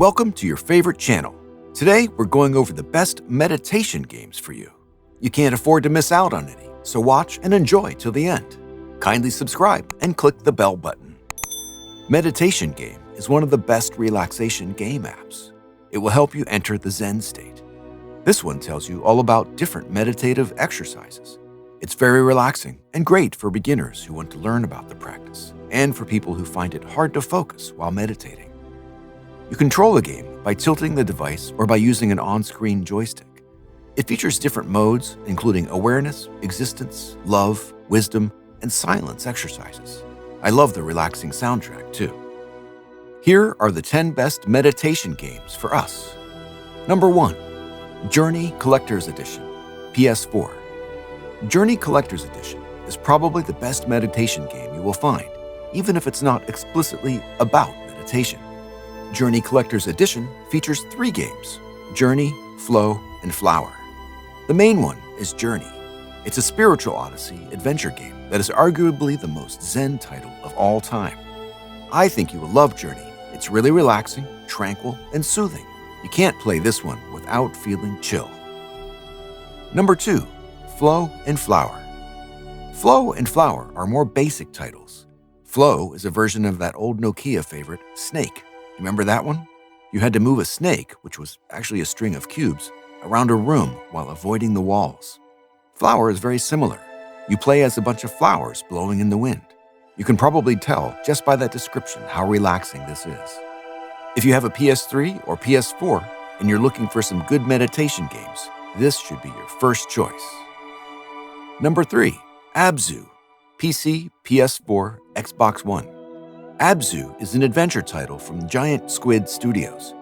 Welcome to your favorite channel. Today, we're going over the best meditation games for you. You can't afford to miss out on any, so watch and enjoy till the end. Kindly subscribe and click the bell button. Meditation Game is one of the best relaxation game apps. It will help you enter the Zen state. This one tells you all about different meditative exercises. It's very relaxing and great for beginners who want to learn about the practice, and for people who find it hard to focus while meditating. You control the game by tilting the device or by using an on-screen joystick. It features different modes, including awareness, existence, love, wisdom, and silence exercises. I love the relaxing soundtrack, too. Here are the 10 best meditation games for us. Number 1. Journey Collector's Edition, PS4. Journey Collector's Edition is probably the best meditation game you will find, even if it's not explicitly about meditation. Journey Collector's Edition features 3 games: Journey, Flow, and Flower. The main one is Journey. It's a spiritual odyssey adventure game that is arguably the most Zen title of all time. I think you will love Journey. It's really relaxing, tranquil, and soothing. You can't play this one without feeling chill. Number 2. Flow and Flower. Flow and Flower are more basic titles. Flow is a version of that old Nokia favorite, Snake. Remember that one? You had to move a snake, which was actually a string of cubes, around a room while avoiding the walls. Flower is very similar. You play as a bunch of flowers blowing in the wind. You can probably tell just by that description how relaxing this is. If you have a PS3 or PS4 and you're looking for some good meditation games, this should be your first choice. Number 3. Abzu, PC, PS4, Xbox One. Abzu is an adventure title from Giant Squid Studios.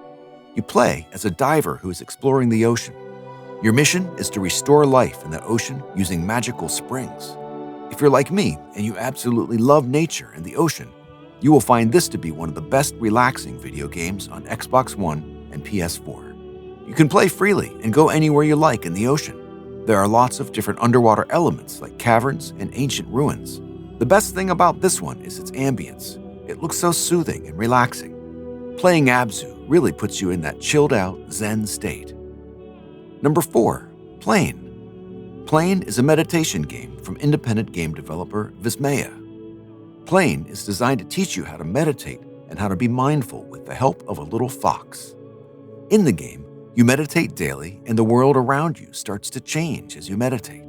You play as a diver who is exploring the ocean. Your mission is to restore life in the ocean using magical springs. If you're like me and you absolutely love nature and the ocean, you will find this to be one of the best relaxing video games on Xbox One and PS4. You can play freely and go anywhere you like in the ocean. There are lots of different underwater elements like caverns and ancient ruins. The best thing about this one is its ambience. It looks so soothing and relaxing. Playing Abzu really puts you in that chilled-out Zen state. Number 4. Plane. Plane is a meditation game from independent game developer Vismaya. Plane is designed to teach you how to meditate and how to be mindful with the help of a little fox. In the game, you meditate daily and the world around you starts to change as you meditate.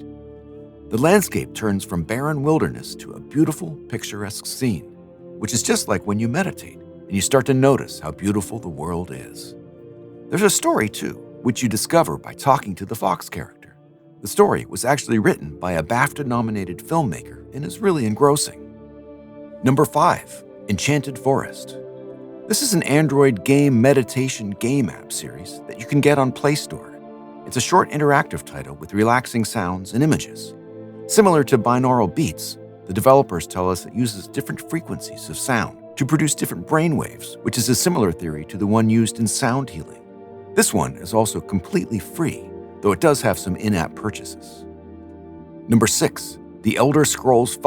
The landscape turns from barren wilderness to a beautiful, picturesque scene, which is just like when you meditate and you start to notice how beautiful the world is. There's a story, too, which you discover by talking to the fox character. The story was actually written by a BAFTA-nominated filmmaker and is really engrossing. Number 5. Enchanted Forest. This is an Android game meditation game app series that you can get on Play Store. It's a short interactive title with relaxing sounds and images. Similar to binaural beats, the developers tell us it uses different frequencies of sound to produce different brainwaves, which is a similar theory to the one used in sound healing. This one is also completely free, though it does have some in-app purchases. Number 6. The Elder Scrolls V: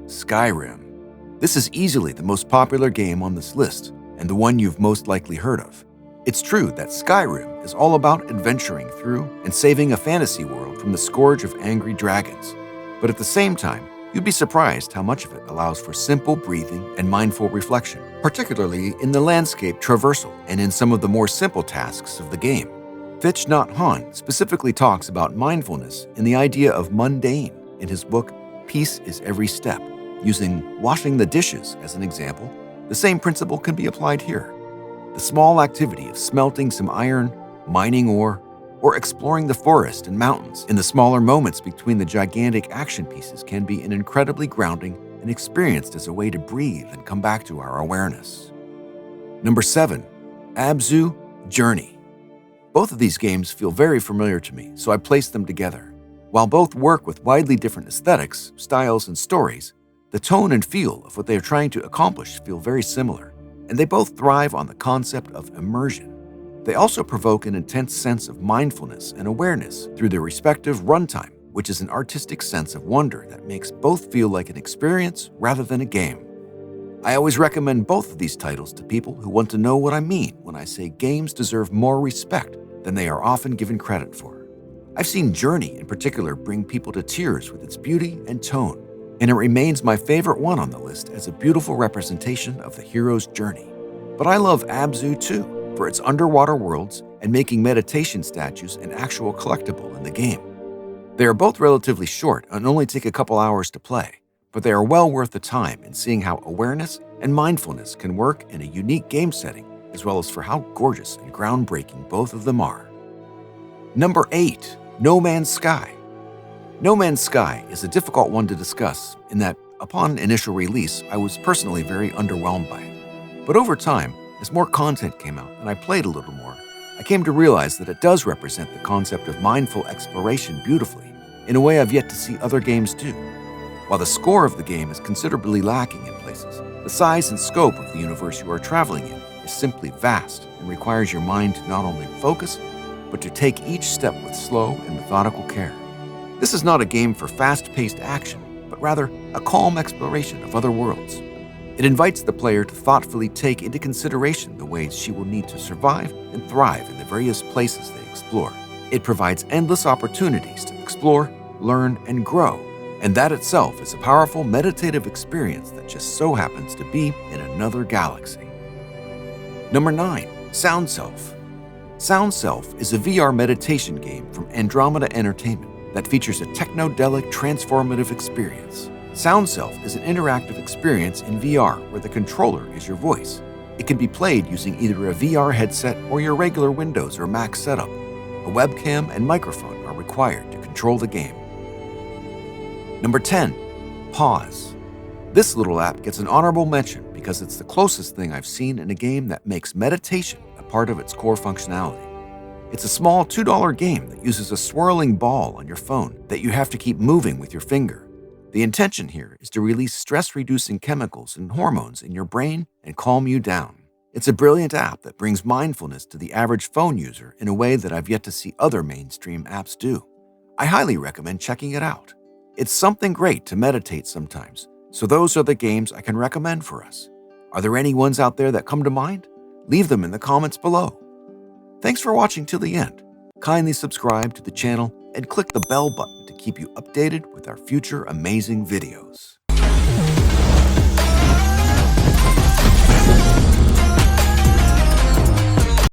Skyrim. This is easily the most popular game on this list, and the one you've most likely heard of. It's true that Skyrim is all about adventuring through and saving a fantasy world from the scourge of angry dragons, but at the same time, you'd be surprised how much of it allows for simple breathing and mindful reflection, particularly in the landscape traversal and in some of the more simple tasks of the game. Thich Nhat Hanh specifically talks about mindfulness and the idea of mundane in his book, Peace is Every Step. Using washing the dishes as an example, the same principle can be applied here. The small activity of smelting some iron, mining ore, or exploring the forest and mountains in the smaller moments between the gigantic action pieces can be an incredibly grounding and experienced as a way to breathe and come back to our awareness. Number 7. Abzu, Journey. Both of these games feel very familiar to me, so I placed them together. While both work with widely different aesthetics, styles, and stories, the tone and feel of what they are trying to accomplish feel very similar, and they both thrive on the concept of immersion. They also provoke an intense sense of mindfulness and awareness through their respective runtime, which is an artistic sense of wonder that makes both feel like an experience rather than a game. I always recommend both of these titles to people who want to know what I mean when I say games deserve more respect than they are often given credit for. I've seen Journey in particular bring people to tears with its beauty and tone, and it remains my favorite one on the list as a beautiful representation of the hero's journey. But I love Abzu too, for its underwater worlds and making meditation statues an actual collectible in the game. They are both relatively short and only take a couple hours to play, but they are well worth the time in seeing how awareness and mindfulness can work in a unique game setting, as well as for how gorgeous and groundbreaking both of them are. Number 8. No Man's Sky. No Man's Sky is a difficult one to discuss in that, upon initial release, I was personally very underwhelmed by it. But over time, as more content came out and I played a little more, I came to realize that it does represent the concept of mindful exploration beautifully, in a way I've yet to see other games do. While the score of the game is considerably lacking in places, the size and scope of the universe you are traveling in is simply vast and requires your mind to not only focus, but to take each step with slow and methodical care. This is not a game for fast-paced action, but rather a calm exploration of other worlds. It invites the player to thoughtfully take into consideration the ways she will need to survive and thrive in the various places they explore. It provides endless opportunities to explore, learn, and grow, and that itself is a powerful meditative experience that just so happens to be in another galaxy. Number 9. Sound Self. Sound Self is a VR meditation game from Andromeda Entertainment that features a technodelic transformative experience. Sound Self is an interactive experience in VR where the controller is your voice. It can be played using either a VR headset or your regular Windows or Mac setup. A webcam and microphone are required to control the game. Number 10. Pause. This little app gets an honorable mention because it's the closest thing I've seen in a game that makes meditation a part of its core functionality. It's a small $2 game that uses a swirling ball on your phone that you have to keep moving with your finger. The intention here is to release stress-reducing chemicals and hormones in your brain and calm you down. It's a brilliant app that brings mindfulness to the average phone user in a way that I've yet to see other mainstream apps do. I highly recommend checking it out. It's something great to meditate sometimes, so those are the games I can recommend for us. Are there any ones out there that come to mind? Leave them in the comments below. Thanks for watching till the end. Kindly subscribe to the channel and click the bell button to keep you updated with our future amazing videos.